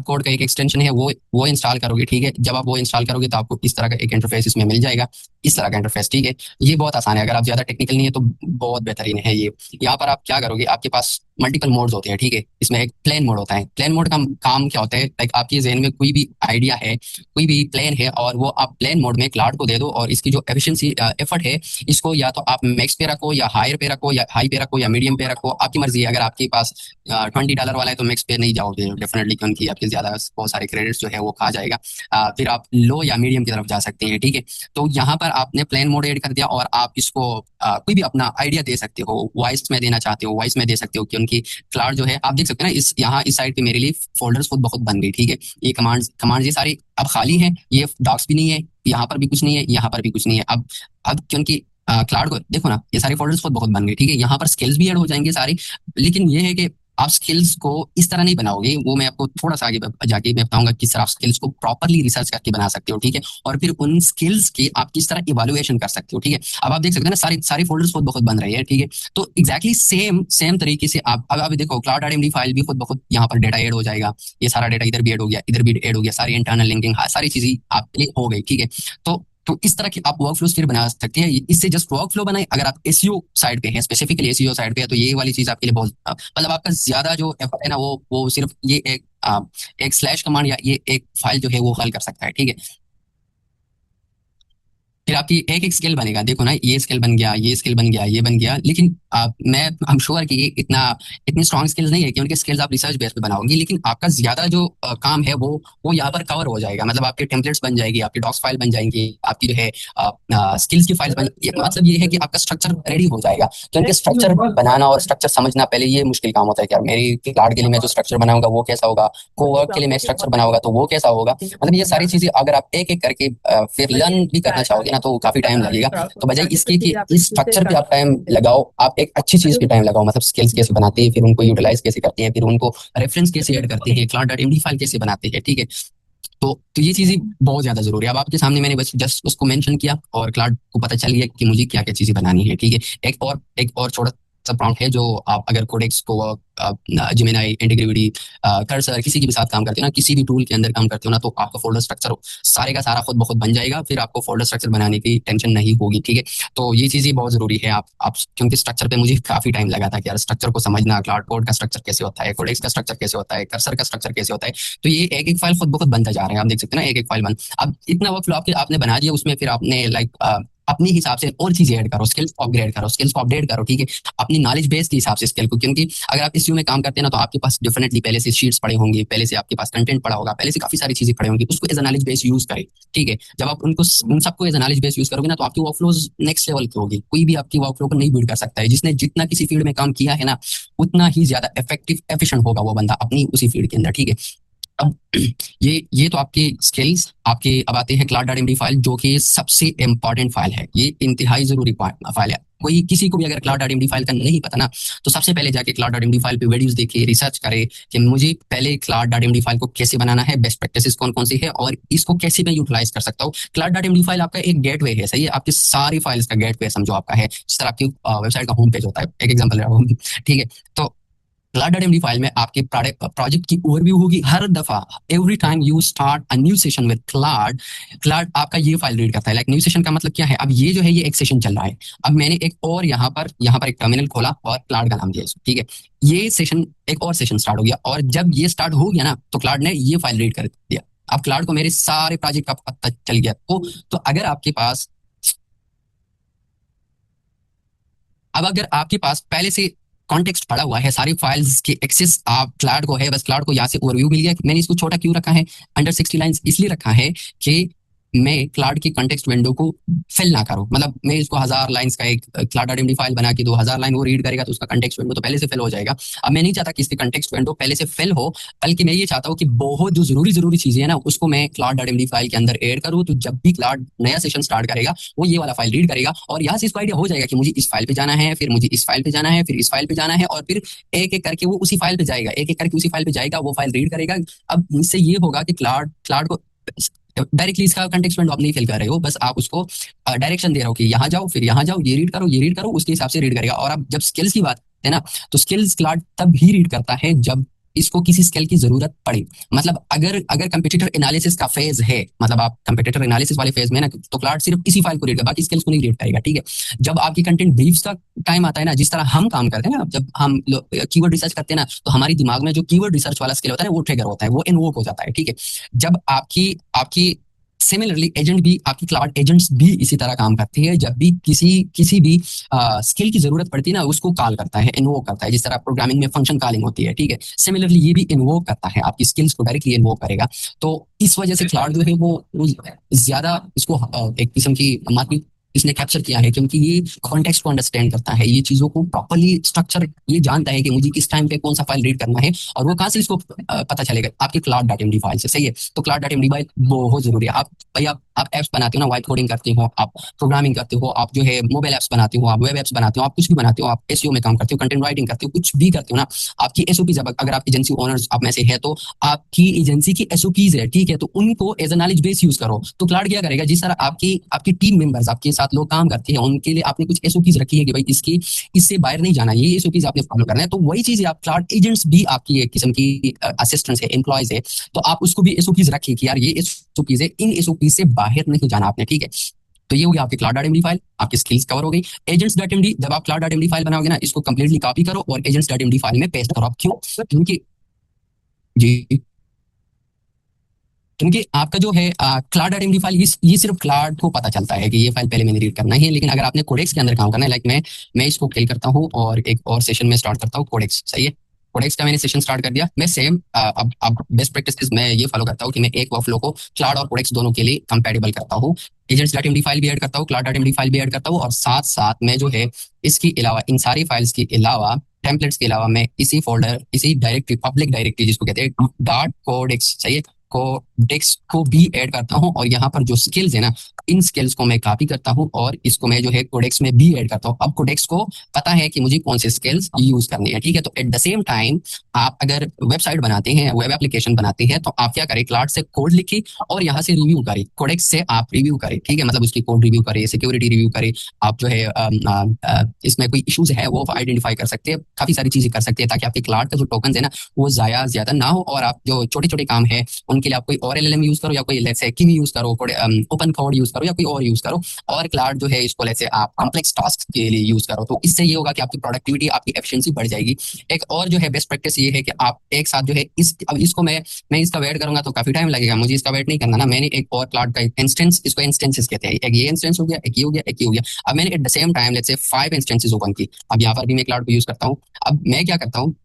कोड का एक एक्सटेंशन है वो इंस्टॉल करोगे, ठीक है। जब आप वो इंस्टॉल करोगे तो आपको इस तरह का एक इंटरफेस इसमें मिल जाएगा, इस तरह का इंटरफेस, ठीक है। ये बहुत आसान है, अगर आप ज्यादा टेक्निकल नहीं है तो बहुत बेहतरीन है ये। यहाँ पर आप क्या करोगे, आपके पास मल्टीपल मोड्स होते हैं, ठीक है। इसमें एक प्लेन मोड होता है। प्लेन मोड का काम क्या होता है, लाइक आपके जहन में कोई भी आइडिया है, कोई भी प्लेन है, और वो आप प्लेन मोड में क्लाउड को दे दो, और इसकी जो एफिशिएंसी एफर्ट है इसको या तो आप मैक्स पे रखो, या हायर पे रखो, या हाई पे रखो, या मीडियम पे रखो, आपकी मर्जी है। अगर आपके पास $20 वाला है तो मैक्स पे नहीं जाओगे डेफिनेटली, क्योंकि आपके ज्यादा बहुत सारे क्रेडिट्स जो है वो खा जाएगा। फिर आप लो या मीडियम की तरफ जा सकते हैं, ठीक है। तो यहाँ पर आपने प्लेन मोड ऐड कर दिया, और आप इसको कोई भी अपना आइडिया दे सकते हो, वॉइस में देना चाहते हो वॉइस में दे सकते हो, क्योंकि क्लाउड जो है आप देख सकते हैं ना, इस साइड पे मेरे लिए फोल्डर्स खुद बहुत बन गई, ठीक है। ये कमांड्स ये सारी अब खाली है, ये डॉक्स भी नहीं है, यहाँ पर भी कुछ नहीं है, यहाँ पर भी कुछ नहीं है। अब क्योंकि क्लाउड को देखो ना, ये सारे फोल्डर्स खुद बहुत बन गए, ठीक है। यहाँ पर स्किल्स भी ऐड हो जाएंगे सारे, लेकिन ये है कि आप स्किल्स को इस तरह नहीं बनाओगे, वो मैं आपको थोड़ा सा आगे जाके मैं बताऊंगा किस तरह आप स्किल्स को प्रॉपरली रिसर्च करके बना सकते हो, ठीक है। और फिर उन स्किल्स की आप किस तरह इवेल्युएशन कर सकते हो, ठीक है। अब आप देख सकते हैं ना, सारे फोल्डर्स खुद बहुत बन रहे हैं, ठीक है। तो एक्जैक्टली सेम तरीके से आप अब देखो क्लाउड डॉट एमडी फाइल भी खुद बहुत यहाँ पर डेटा ऐड हो जाएगा, ये सारा डेटा इधर भी ऐड हो गया, इधर भी ऐड हो गया, सारी इंटरनल लिंकिंग सारी चीजें आपके लिए हो गई, ठीक है। तो तो इस तरह के आप वर्क फ्लोज फिर बना सकते हैं। इससे जस्ट वर्क फ्लो बनाए। अगर आप एसईओ साइड पे हैं, स्पेसिफिकली एसईओ साइड पे है, तो ये वाली चीज आपके लिए बहुत मतलब आपका ज्यादा जो एफर्ट है ना, वो सिर्फ ये एक स्लैश कमांड या ये एक फाइल जो है वो हल कर सकता है, ठीक है। फिर आपकी एक एक स्केल बनेगा, देखो ना, ये स्केल बन गया, ये स्केल बन गया, ये बन गया, लेकिन मैं हम श्योर कि ये इतनी स्ट्रॉन्ग स्किल्स नहीं है कि उनके स्किल्स आप रिसर्च बेस पे बनाओगे, लेकिन आपका ज्यादा जो काम है वो यहाँ पर कवर हो जाएगा। मतलब आपके टेम्पलेट्स बन जाएगी, आपकी डॉक्स फाइल बन जाएंगी, आपकी जो है स्किल्स की फाइल बन, मतलब ये है कि आपका स्ट्रक्चर रेडी हो जाएगा। क्योंकि स्ट्रक्चर बनाना और स्ट्रक्चर समझना पहले ये मुश्किल काम होता है कि यार मेरी क्लाउड के लिए मैं जो स्ट्रक्चर बनाऊंगा वो कैसा होगा, कोवर्क के लिए मैं स्ट्रक्चर बनाऊंगा तो वो कैसा होगा। मतलब ये सारी चीजें अगर आप एक एक करके फिर लर्न भी करना चाहोगे ना, तो काफी टाइम लगेगा। तो बजाय इसके कि इस स्ट्रक्चर पे आप टाइम लगाओ, आप एक अच्छी चीज पे टाइम लगाओ। मतलब स्किल्स कैसे बनाते हैं, फिर उनको यूटिलाइज कैसे करते हैं, फिर उनको रेफरेंस कैसे ऐड करते हैं, क्लाउड डॉट एमडी फाइल कैसे बनाते हैं, ठीक है। तो ये चीजें बहुत ज्यादा जरूरी है। अब आपके सामने मैंने बस जस्ट उसको मेंशन किया और क्लाउड को पता चल गया कि मुझे क्या क्या चीजें बनानी है, ठीक है। एक और छोटा सा प्रॉम्प्ट है, जो आप अगर कोडेक्स को जिमिनाई, इंटीग्रिटी, कर्सर किसी के भी साथ काम करते हो ना, किसी भी टूल के अंदर काम करते हो ना, तो आपका फोल्डर स्ट्रक्चर सारे का सारा खुद ब खुद बन जाएगा। फिर आपको फोल्डर स्ट्रक्चर बनाने की टेंशन नहीं होगी, ठीक है। तो ये चीजें बहुत जरूरी है। आप क्योंकि स्ट्रक्चर पे मुझे काफी टाइम लगा था कि यार स्ट्रक्चर को समझना, क्लाउड कोड का स्ट्रक्चर कैसे होता है, कोडेक्स का स्ट्रक्चर कैसे होता है, कर्सर का स्ट्रक्चर कैसे होता है। तो ये एक एक फाइल खुद ब खुद बनता जा रहा है, आप देख सकते हैं ना, एक एक फाइल बन। अब इतना वर्क फ्लो आपने बना दिया, उसमें फिर आपने अपने हिसाब से और चीजें ऐड करो, स्किल्स अपग्रेड करो, स्किल्स को अपडेट करो, ठीक है। अपनी नॉलेज बेस के हिसाब से स्किल को, क्योंकि अगर आप इस में काम करते हैं ना, तो आपके पास डेफिनेटली पहले से शीट्स पड़े होंगे, पहले से आपके पास कंटेंट पड़ा होगा, पहले से काफी सारी चीजें पड़ी होंगी, उसको एज नॉलेज बेस यूज करें, ठीक है। जब आप उन सबको एज नॉलेज बेस यूज करोगे ना, तो आपकी वर्कफ्लोज नेक्स्ट लेवल की होगी। कोई भी आपकी वर्कफ्लो को नहीं बिल्ड कर सकता है। जिसने जितना किसी फील्ड में काम किया है ना, उतना ही ज्यादा इफेक्टिव एफिशिएंट होगा वो बंदा अपनी उसी फील्ड के अंदर, ठीक है। अब ये तो आपके स्किल्स आपके। अब आते हैं क्लाउड डॉट एमडी फाइल, जो कि सबसे इंपॉर्टेंट फाइल है। ये इंतहाई जरूरी फाइल है। कोई किसी को भी अगर क्लाउड डॉट एमडी फाइल का नहीं पता ना, तो सबसे पहले जाके क्लाउड डॉट एमडी फाइल पे वीडियोस देखिए, रिसर्च करे कि मुझे पहले क्लाउड डॉट एमडी फाइल को कैसे बनाना है, बेस्ट प्रैक्टिसेस कौन कौन सी है, और इसको कैसे मैं यूटिलाइज कर सकता हूँ। क्लाउड डॉट एमडी फाइल आपका एक गेटवे है, सही है। आपकी सारी फाइल्स का गेटवे समझो आपका है, जिस तरह आपकी वेबसाइट का होम पेज होता है। एक एग्जाम्पल ले रहा हूँ, ठीक है। तो क्लाउड डॉट एमडी फाइल में आपके प्रोजेक्ट की ओवरव्यू होगी हर दफा। Every time you start a new session with cloud आपका ये फाइल रीड करता है। लाइक न्यू सेशन का मतलब क्या है, अब ये जो है ये एक सेशन चल रहा है। अब मैंने एक और यहाँ पर एक टर्मिनल खोला और क्लाउड का नाम दिया इसको, ठीक है। ये सेशन, एक और सेशन स्टार्ट हो गया, और जब ये स्टार्ट हो गया ना, तो क्लाउड ने ये फाइल रीड कर दिया। अब क्लाउड को मेरे सारे प्रोजेक्ट का पता चल गया। अगर आपके पास अगर आपके पास पहले से कॉन्टेक्स्ट पड़ा हुआ है, सारी फाइल्स के एक्सेस आप क्लाउड को है, बस क्लाउड को यहाँ से ओवरव्यू मिल गया। मैंने इसको छोटा क्यों रखा है, अंडर 60 लाइंस, इसलिए रखा है कि मैं क्लाउड की कॉन्टेक्स्ट विंडो को फिल ना करूं। मतलब मैं इसको 1000 लाइंस का एक क्लाउड डॉट एमडी फाइल बना के 2000 लाइन वो रीड करेगा, तो उसका कॉन्टेक्स्ट विंडो तो पहले से फिल हो जाएगा। अब मैं नहीं चाहता कि इसकी कॉन्टेक्स्ट विंडो पहले से फिल हो, बल्कि मैं ये चाहता हूँ कि बहुत जो जरूरी चीजें है ना, उसको मैं क्लाउड डॉट एमडी फाइल के अंदर ऐड करूँ। तो जब भी क्लाउड नया सेशन स्टार्ट करेगा, वो ये वाला फाइल रीड करेगा, और यहाँ से इसको आइडिया हो जाएगा कि मुझे इस फाइल पे जाना है, फिर मुझे इस फाइल पे जाना है, फिर इस फाइल पे जाना है, और फिर एक एक करके वो उसी फाइल पे जाएगा, एक एक करके उसी फाइल पे जाएगा, वो फाइल रीड करेगा। अब इससे ये होगा कि क्लाउड को डायरेक्टली इसका कंटेक्स्ट विंडो आप नहीं फिल कर रहे हो, बस आप उसको डायरेक्शन दे रहे हो कि यहाँ जाओ, फिर यहाँ जाओ, ये रीड करो, उसके हिसाब से रीड करेगा। और अब जब स्किल्स की बात है ना, तो स्किल्स क्लाउड तब ही रीड करता है जब इसको किसी स्किल की जरूरत पड़े। मतलब अगर कंपटीटर एनालिसिस का फेज है, मतलब आप कंपटीटर एनालिसिस वाले फेज में ना, तो क्लाउड सिर्फ इसी फाइल को रीड करेगा, बाकी स्किल्स को नहीं रीड करेगा, ठीक है। जब आपकी कंटेंट ब्रीफ्स का टाइम आता है ना, जिस तरह हम काम करते हैं ना, जब हम कीवर्ड रिसर्च करते हैं ना, तो हमारी दिमाग में जो कीवर्ड रिसर्च वाला स्किल होता है वो ट्रिगर होता है, वो इन्वोक हो जाता है, ठीक है। जब आपकी सिमिलरली एजेंट भी, आपकी क्लाउड एजेंट्स भी इसी तरह काम करते हैं। जब भी किसी भी स्किल की जरूरत पड़ती है ना, उसको कॉल करता है, इन्वोक करता है, जिस तरह प्रोग्रामिंग में फंक्शन कॉलिंग होती है, ठीक है। सिमिलरली ये भी इन्वोक करता है, आपकी स्किल्स को डायरेक्टली इन्वोक करेगा। तो इस वजह से क्लाउड जो है वो ज्यादा इसको एक किस्म की मार्केट इसने कैप्चर किया है, क्योंकि ये कॉन्टेक्स्ट को अंडरस्टैंड करता है, ये चीजों को प्रॉपर्ली स्ट्रक्चर ये जानता है कि मुझे किस टाइम पे कौन सा फाइल रीड करना है, और वो कहाँ से इसको पता चलेगा, आपके क्लाउड डॉट एमडी फाइल से, सही है। तो क्लाउड डॉट एमडी फाइल बहुत जरूरी है। आप एप्स बनाते हो ना, वाइब कोडिंग करते हो, आप प्रोग्रामिंग करते हो, आप जो है मोबाइल एप्स बनाते हो, आप वेब एप्स बनाते हो, आप कुछ भी बनाते हो, आप एसईओ में काम करते हो, कंटेंट राइटिंग करते हो, कुछ भी करते हो ना, आपकी एसओपी, जब अगर आप एजेंसी ओनर्स आप में से है, तो आपकी एजेंसी की एसओपीज है, ठीक है, तो उनको as a knowledge base use करो। तो क्लाउड क्या करेगा, जिस तरह आपकी टीम मेंबर्स, आपके साथ लोग काम करते हैं, उनके लिए आपने कुछ एसओपीज रखी है कि भाई इससे बाहर नहीं जाना, ये एसओपीज आपने फॉलो करना है, तो वही चीज आप क्लाउड एजेंट्स भी आपकी एक किस्म की असिस्टेंट्स है, एम्प्लॉयज है, तो आप उसको भी एसओपीज रखिए कि यार ये एसओपीज है, इन एसओपीज से बाहर नहीं जाना आपने, ठीक है। तो ये हो गया आपकी क्लाउड.md फाइल, आपकी स्किल्स कवर हो गई। agents.md, जब आप क्लाउड.md फाइल बनाओगे ना, इसको कंप्लीटली कॉपी करो और agents.md फाइल में पेस्ट करो। आप क्यों? क्योंकि जी, क्योंकि आपका जो है क्लाउड.md फाइल, ये सिर्फ क्लाउड को पता चलता है कि ये फाइल पहले मैंने रीड करना है। लेकिन अगर आपने कोडेक्स के अंदर काम करना है, लाइक मैं इसको क्लिक करता हूँ और एक और सेशन में स्टार्ट करता हूँ कोडेक्स, सही है। कोडेक्स का मैंने सेशन स्टार्ट कर दिया। मैं सेम अब बेस्ट प्रैक्टिस मैं ये फॉलो करता हूँ कि मैं एक वर्कफ्लो को क्लाउड और कोडेक्स दोनों के लिए कंपैटिबल करता हूँ। एजेंट्स.md फाइल भी ऐड करता हूँ, क्लाउड.md फाइल भी ऐड करता हूँ, और साथ साथ मैं जो है इसके अलावा, इन सारी फाइल्स के अलावा, टेम्पलेट्स के अलावा, मैं इसी फोल्डर, इसी डायरेक्टरी, पब्लिक डायरेक्टरी जिसको कहते हैं डॉट कोडेक्स, सही है, कोडेक्स को भी ऐड करता हूँ। और यहाँ पर जो स्किल्स है ना, इन स्किल्स को मैं कॉपी करता हूँ और इसको मैं जो है कोडेक्स में भी ऐड करता हूँ। अब कोडेक्स को पता है कि मुझे कौन से स्किल्स यूज करने हैं, ठीक है। तो एट द सेम टाइम आप अगर वेबसाइट बनाते हैं, वेब एप्लीकेशन बनाते हैं, तो आप क्या करें, क्लाउड से कोड लिखिए और यहाँ से रिव्यू करें, कोडेक्स से आप रिव्यू करें, ठीक है। मतलब उसकी कोड रिव्यू करें, सिक्योरिटी रिव्यू करें, आप जो है इसमें कोई इश्यूज है वो आइडेंटिफाई कर सकते हैं, काफी सारी चीजें कर सकते हैं, ताकि आपके क्लाउड का जो टोकन है ना, वो जाया ज्यादा ना हो, और आप जो छोटे छोटे काम है उनके लिए आप कोई और एलएलएम यूज करो, या कोई लेट्स से किमी यूज करो, ओपन कोड यूज करो, या कोई और यूज करो, और क्लाउड जो है इसको लेट्स से आप कॉम्प्लेक्स टास्क के लिए यूज करो। तो इससे ये होगा कि आपकी प्रोडक्टिविटी, आपकी एफिशिएंसी बढ़ जाएगी। एक और जो है बेस्ट प्रैक्टिस ये है कि आप एक साथ जो है अब इसको मैं इसका वेट करूंगा तो काफी टाइम लगेगा, मुझे इसका वेट नहीं करना ना। मैंने एक और क्लाउड का एक इंस्टेंस, इसको इंस्टेंसेस कहते हैं, एक ये इंस्टेंस हो गया, एक ये हो गया, एक ये हो गया। अब मैंने at the same time let's say 5 instances open की। अब यहाँ पर भी मैं क्लाउड को यूज करता हूँ। अब मैं क्या करता हूँ,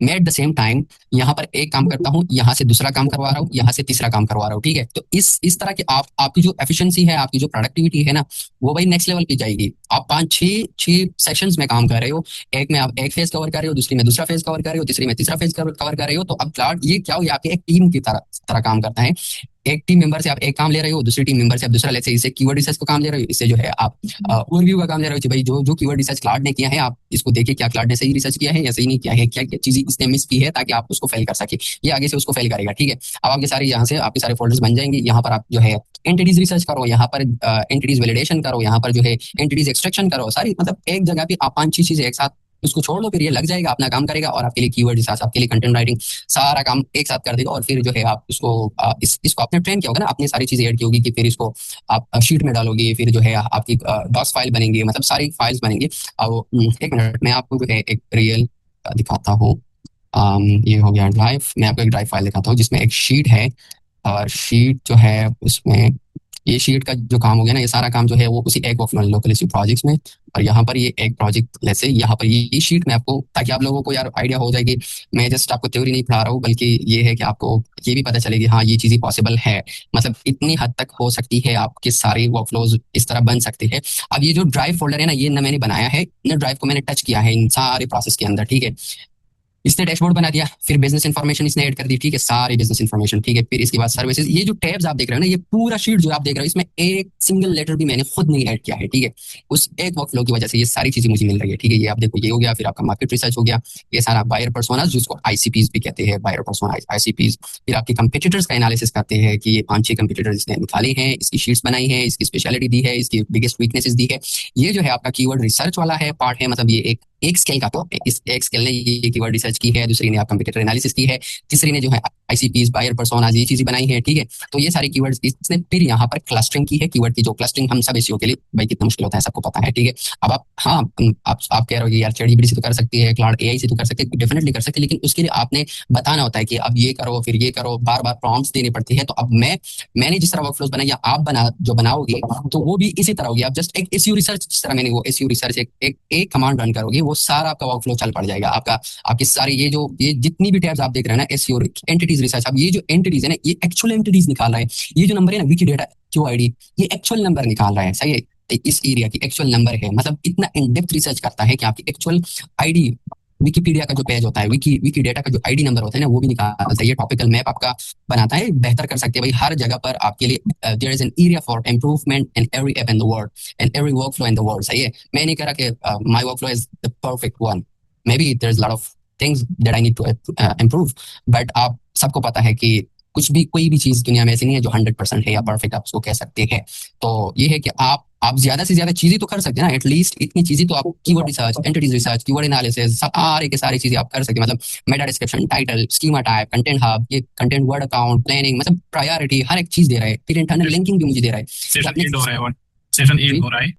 मैं एट द सेम टाइम यहाँ पर एक काम करता हूँ, यहाँ से दूसरा काम करवा रहा हूँ, यहाँ से तीसरा काम करवा रहा हूँ, ठीक है। तो इस तरह की आपकी जो एफिशिएंसी है, आपकी जो प्रोडक्टिविटी है ना, वो भाई नेक्स्ट लेवल पे जाएगी। आप 5 6 सेशंस में काम कर रहे हो, एक में आप एक फेज कवर कर रहे हो, दूसरी में दूसरा फेज कवर कर रहे हो, तीसरी में तीसरा फेज कवर कर रहे हो। तो अब क्लाउड ये क्या हो, ये आपकी एक टीम की तरह काम करता है। एक टीम मेंबर से आप एक काम ले रहे हो, दूसरी टीम मेंबर से आप दूसरा, लेते इससे कीवर्ड रिसर्च का काम ले रहे हो, इससे जो है आप ओवरव्यू का काम ले रहे हो कि भाई जो जो कीवर्ड रिसर्च क्लाउड ने किया है, आप इसको देखिए क्या क्लाउड ने सही रिसर्च किया है या सही नहीं किया है, क्या क्या चीजें इसने मिस की है, ताकि आप उसको फेल कर सके। ये आगे से उसको फेल करेगा, ठीक है। अब आपके सारे यहाँ से आपके सारे फोल्डर्स बन जाएंगे। यहाँ पर आप जो है एंटिटीज रिसर्च करो, यहाँ पर एंटिटीज वैलिडेशन करो, यहाँ पर जो है एंटिटीज एक्सट्रैक्शन करो, सारी मतलब एक जगह पे आप 5 6 चीजें एक साथ उसको छोड़ लो, फिर ये लग जाएगा, अपना काम करेगा, और आपके लिए कीवर्ड रिसर्च, आपके लिए कंटेंट राइटिंग, सारा काम एक साथ कर देगा। और फिर जो है आप इसको इसको आपने ट्रेन किया होगा ना, अपनी सारी चीजें ऐड की होगी कि फिर इसको आप शीट में डालोगे, फिर जो है आपकी डॉक्स फाइल बनेंगे, मतलब सारी फाइल्स बनेंगे। अब एक मिनट, मैं आपको जो है एक रियल दिखाता हूँ। ये हो गया ड्राइव। मैं आपको एक ड्राइव फाइल दिखाता हूँ जिसमें एक शीट है, और शीट जो है उसमें ये शीट का जो काम हो गया ना, ये सारा काम जो है वो उसी एक ऑफ लोकल प्रोजेक्ट्स में। और यहाँ पर ये एक प्रोजेक्ट जैसे यहाँ पर ये शीट में आपको, ताकि आप लोगों को यार आइडिया हो जाएगी, मैं जस्ट आपको थ्योरी नहीं पढ़ा रहा हूँ, बल्कि ये है कि आपको ये भी पता चलेगी हाँ ये चीजें पॉसिबल है, मतलब इतनी हद तक हो सकती है, आपके सारे वर्कफ्लोज इस तरह बन सकते हैं। अब ये जो ड्राइव फोल्डर है ना, ये ना मैंने बनाया है, इन ड्राइव को मैंने टच किया है इन सारे प्रोसेस के अंदर, ठीक है। इसने डैशबोर्ड बना दिया, फिर बिजनेस इन्फॉर्मेशन इसने ऐड कर दी, ठीक है, सारी बिजनेस इन्फॉर्मेशन, ठीक है। फिर इसके बाद सर्विसेज, ये जो टैब्स आप देख रहे हो ना, ये पूरा शीट जो आप देख रहे हो, इसमें एक सिंगल लेटर भी मैंने खुद नहीं ऐड किया है, ठीक है। उस एक वर्कफ्लो की वजह से ये सारी चीजें मुझे मिल रही है, ठीक है। ये आप देखो, ये हो गया, फिर आपका मार्केट रिसर्च हो गया, ये सारा बायर पर्सोनास जिसको आईसीपीज भी कहते हैं, बायर पर्सोना आईसीपीज। फिर आपके कंपिटिटर्स का एनालिसिस करते हैं कि ये 5 6 कंपिटिटर्स इसने निकाले हैं, इसकी शीट्स बनाई है, इसकी स्पेशलिटी दी है, इसकी बिगेस्ट वीकनेसेस दी है। ये जो है आपका कीवर्ड रिसर्च वाला है पार्ट है, मतलब ये एक स्केल का, तो इस एक स्केल ने ये कीवर्ड रिसर्च की है, दूसरी ने आप कंप्यूटर एनालिसिस की है, तीसरी ने जो है आईसीपीज, बायर पर्सोनास, ये चीजें बनाई है, ठीक है। तो ये सारे कीवर्ड्स इसने फिर यहाँ पर क्लस्टरिंग की है, कीवर्ड की जो क्लस्टरिंग हम सब एसईओ के लिए भाई कितना मुश्किल होता है सबको पता है, ठीक है। अब आप हाँ आप कह रहे हो कि यार चैट जीपीटी से तो कर सकती है, क्लाउड एआई से तो कर सकते हैं, डेफिनेटली कर सकते हैं, लेकिन उसके लिए आपने बताना होता है कि अब ये करो, फिर ये करो, बार बार प्रॉम्प्ट्स देने पड़ती है। तो अब मैंने जिस तरह वर्कफ्लोज बनाए, या आप जो बनाओगे तो वो भी इसी तरह होगी। आप जस्ट एक एसईओ रिसर्च, जिस तरह मैंने वो एसईओ रिसर्च एक कमांड रन करोगे, वो सारा आपका वर्कफ्लो चल पड़ जाएगा। आपकी सारी ये जितनी भी टैब्स आप देख रहे हैं ना, एसईओ एंटिटीज रिसर्च, अब ये जो एंटिटीज है ना, ये एक्चुअल एंटिटीज निकाल रहा है। ये जो नंबर है ना, विकीडेटा क्यू आईडी, ये एक्चुअल नंबर निकाल रहा है, सही है। इस एरिया की एक्चुअल नंबर है, मतलब इतना इन डेप्थ रिसर्च करता है कि आपकी एक्चुअल आईडी, विकीपीडिया का जो पेज होता है, विकी डेटा का जो आईडी नंबर होता है ना, वो भी निकालता है। ये टॉपिकल मैप आपका बनाता है, बेहतर कर सकते हैं भाई हर जगह पर आपके लिए। There is an area for improvement in every app in the world and every workflow in the world, सही है। मैं नहीं कह रहा कि my workflow is the perfect one, may be there is lot of things that I need to improve, but आप सबको पता है कि कुछ भी, कोई भी चीज दुनिया में ऐसी नहीं है जो 100% है या परफेक्ट आप उसको कह सकते हैं। तो ये है कि आप ज्यादा से ज्यादा चीजें तो कर सकते हैं ना, एटलीस्ट इतनी चीजें तो आप, keyword research, entities research, keyword analysis, सारे के सारी चीजें आप कर सकते हैं। मतलब Meta description, title, schema type, content hub, ये कंटेंट वर्ड अकाउंट, प्लानिंग, मतलब प्रायोरिटी, हर एक चीज दे रहा है। फिर इंटरनल लिंकिंग भी मुझे दे रहा है। सेशन एंड हो रहा है सेशन 8 जी। हो रहा है